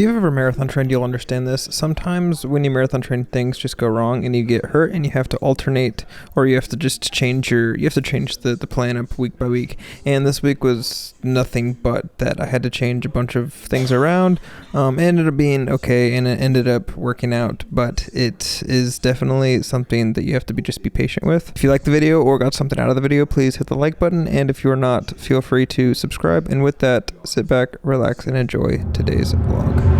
you've ever marathon trained, you'll understand this. Sometimes when you marathon train, things just go wrong and you get hurt and you have to alternate, or you have to just change the plan up week by week. And this week was nothing but that. I had to change a bunch of things around. It ended up being okay and it ended up working out, but it is definitely something that you have to be patient with. If you like the video or got something out of the video, please hit the like button. And if you're not, feel free to subscribe. And with that, sit back, relax, and enjoy today's vlog.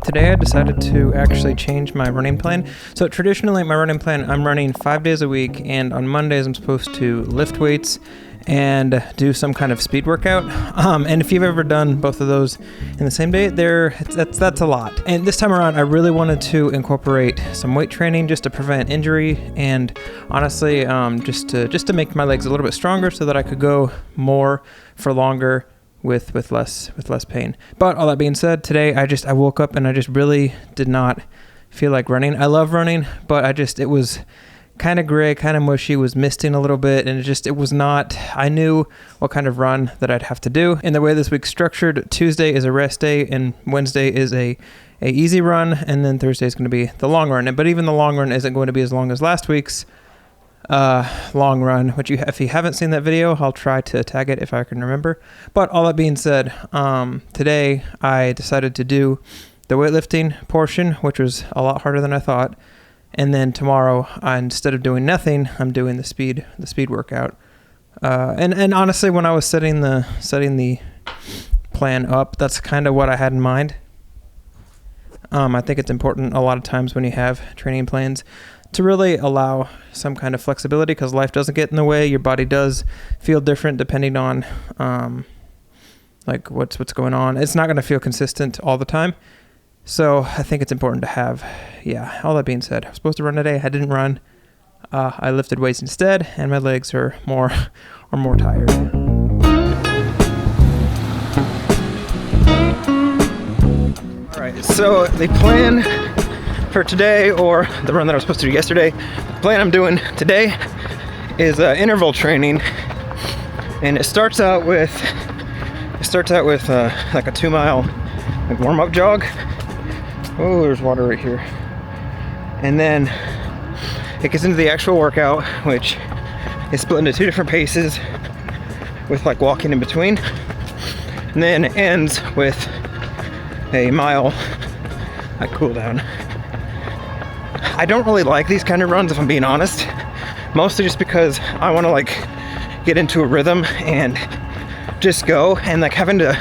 Today I decided to actually change my running plan. So traditionally my running plan, I'm running 5 days a week, and on Mondays I'm supposed to lift weights and do some kind of speed workout. And if you've ever done both of those in the same day, that's a lot. And this time around, I really wanted to incorporate some weight training just to prevent injury, and honestly, just to make my legs a little bit stronger so that I could go more for longer with less pain. But all that being said, today I woke up and I just really did not feel like running. I love running, but it was kind of gray, kind of mushy, was misting a little bit, and it was not, I knew what kind of run that I'd have to do. And the way this week's structured, Tuesday is a rest day and Wednesday is a easy run, and then Thursday is going to be the long run. But even the long run isn't going to be as long as last week's long run, which if you haven't seen that video, I'll try to tag it if I can remember. But all that being said, today I decided to do the weightlifting portion, which was a lot harder than I thought. And then tomorrow, instead of doing nothing, I'm doing the speed workout. And honestly, when I was setting the plan up, that's kind of what I had in mind. I think it's important a lot of times when you have training plans to really allow some kind of flexibility, because life doesn't get in the way. Your body does feel different depending on like what's going on. It's not going to feel consistent all the time. So I think it's important to have, all that being said, I was supposed to run today. I didn't run. I lifted weights instead, and my legs are more tired. All right, so the plan for today, or the run that I was supposed to do yesterday, the plan I'm doing today is interval training, and it starts out with like a 2 mile warm-up jog. Oh, there's water right here. And then it gets into the actual workout, which is split into 2 different paces with like walking in between. And then it ends with a mile cool down. I don't really like these kind of runs, if I'm being honest. Mostly just because I want to like get into a rhythm and just go, and like having to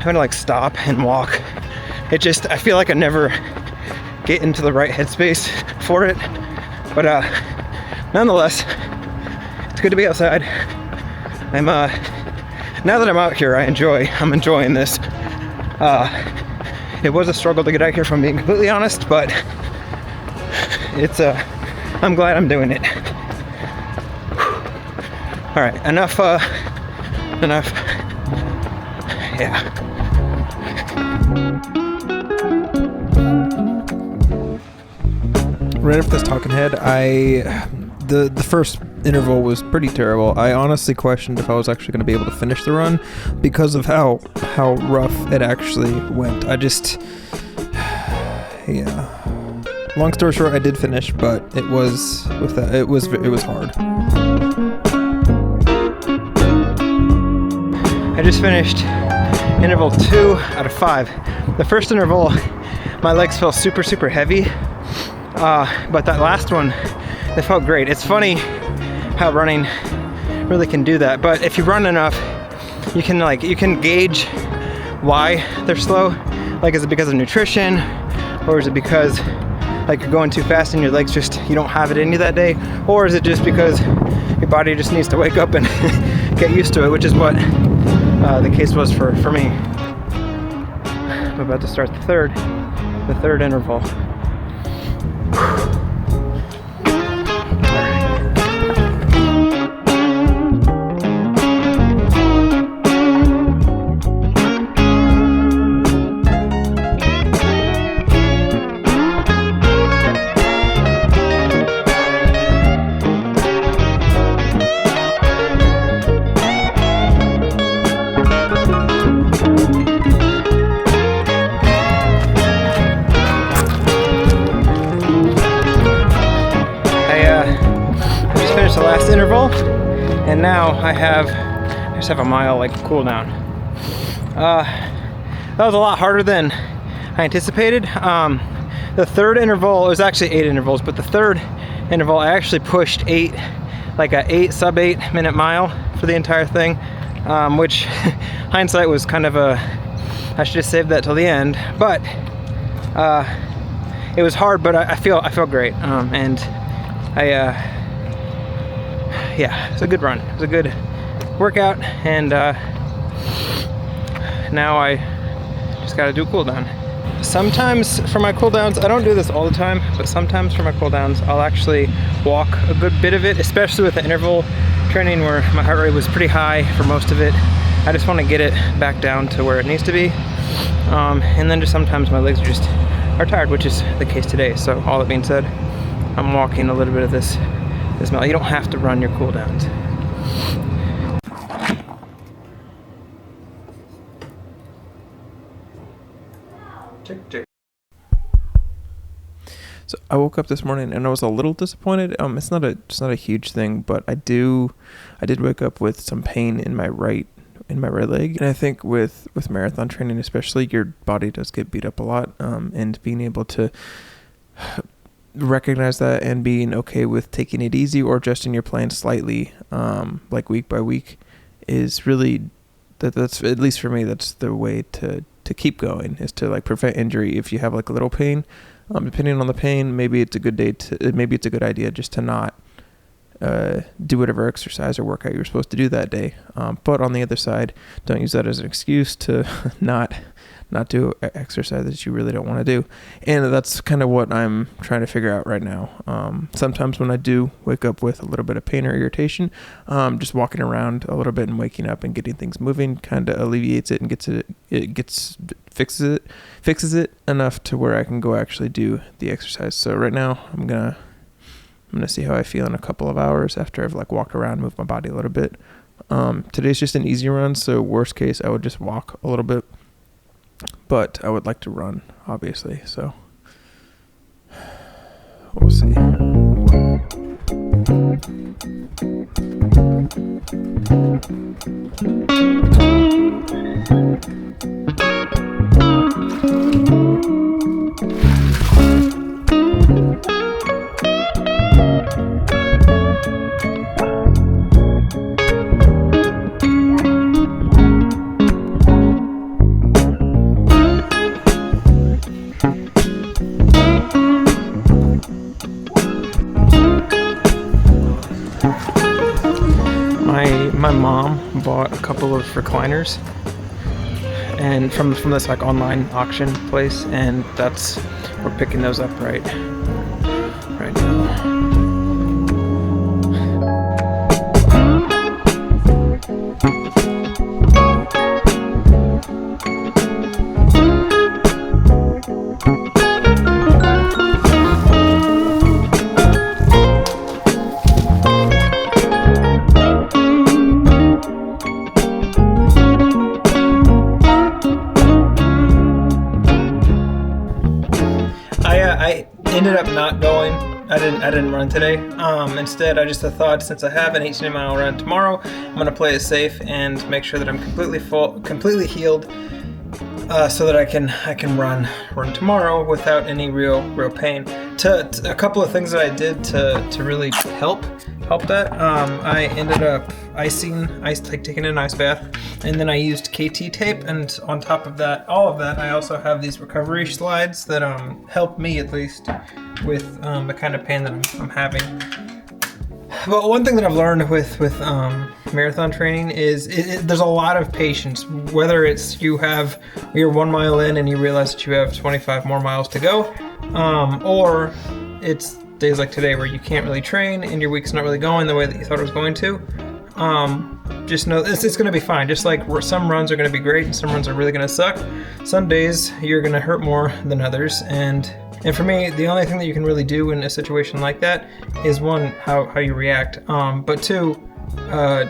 like stop and walk. I feel like I never get into the right headspace for it. But nonetheless, it's good to be outside. Now that I'm out here, I'm enjoying this. It was a struggle to get out here, if I'm being completely honest, but I'm glad I'm doing it. All right, enough. Yeah. Right after this talking head, the first interval was pretty terrible. I honestly questioned if I was actually going to be able to finish the run because of how rough it actually went. Long story short, I did finish, but it was hard. I just finished interval 2 out of 5. The first interval, my legs felt super, super heavy. But that last one, it felt great. It's funny how running really can do that. But if you run enough, you can gauge why they're slow. Like, is it because of nutrition, or is it because like you're going too fast and your legs you don't have it in you that day, or is it just because your body just needs to wake up and get used to it, which is what the case was for me. I'm about to start the third interval. to last interval, and now I just have a mile like cool down. That was a lot harder than I anticipated. The third interval, it was actually 8 intervals, but the third interval I actually pushed sub 8 minute mile for the entire thing, which hindsight was kind of I should have saved that till the end, but it was hard, but I feel great, and yeah, it's a good run. It was a good workout, and now I just gotta do a cool down. Sometimes for my cool downs, I don't do this all the time, but sometimes for my cool downs, I'll actually walk a good bit of it, especially with the interval training where my heart rate was pretty high for most of it. I just want to get it back down to where it needs to be. And then just sometimes my legs are tired, which is the case today. So all that being said, I'm walking a little bit of this mile. You don't have to run your cool downs. So I woke up this morning and I was a little disappointed. It's not a huge thing, but I did wake up with some pain in my right leg. And I think with marathon training especially, your body does get beat up a lot. And being able to recognize that and being okay with taking it easy or adjusting your plan slightly, like week by week, is really that's at least for me, that's the way to keep going, is to like prevent injury. If you have like a little pain, depending on the pain, maybe it's a good idea just to not do whatever exercise or workout you're supposed to do that day. But on the other side, don't use that as an excuse to not do exercise that you really don't want to do. And that's kind of what I'm trying to figure out right now. Sometimes when I do wake up with a little bit of pain or irritation, just walking around a little bit and waking up and getting things moving kind of alleviates it and fixes it enough to where I can go actually do the exercise. So right now I'm gonna see how I feel in a couple of hours after I've like walked around, moved my body a little bit. Today's just an easy run, so worst case I would just walk a little bit, but I would like to run, obviously, so we'll see. My mom bought a couple of recliners and from this like online auction place, and we're picking those up right now. I ended up not going. I didn't run today. Instead, I just thought, since I have an 18-mile run tomorrow, I'm gonna play it safe and make sure that I'm completely healed, so that I can run tomorrow without any real pain. A couple of things that I did to really help that. I ended up taking an ice bath, and then I used KT tape, and on top of all of that, I also have these recovery slides that help me at least with the kind of pain that I'm having. But one thing that I've learned with marathon training is there's a lot of patience. Whether it's you're 1 mile in and you realize that you have 25 more miles to go, or it's days like today where you can't really train and your week's not really going the way that you thought it was going to. Just know it's going to be fine. Just like some runs are going to be great and some runs are really going to suck. Some days you're going to hurt more than others, and for me, the only thing that you can really do in a situation like that is, one, how you react, but two,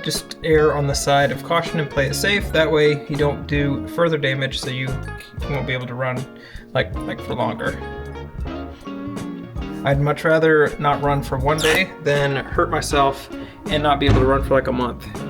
just err on the side of caution and play it safe. That way you don't do further damage, so you won't be able to run like for longer. I'd much rather not run for one day than hurt myself and not be able to run for like a month.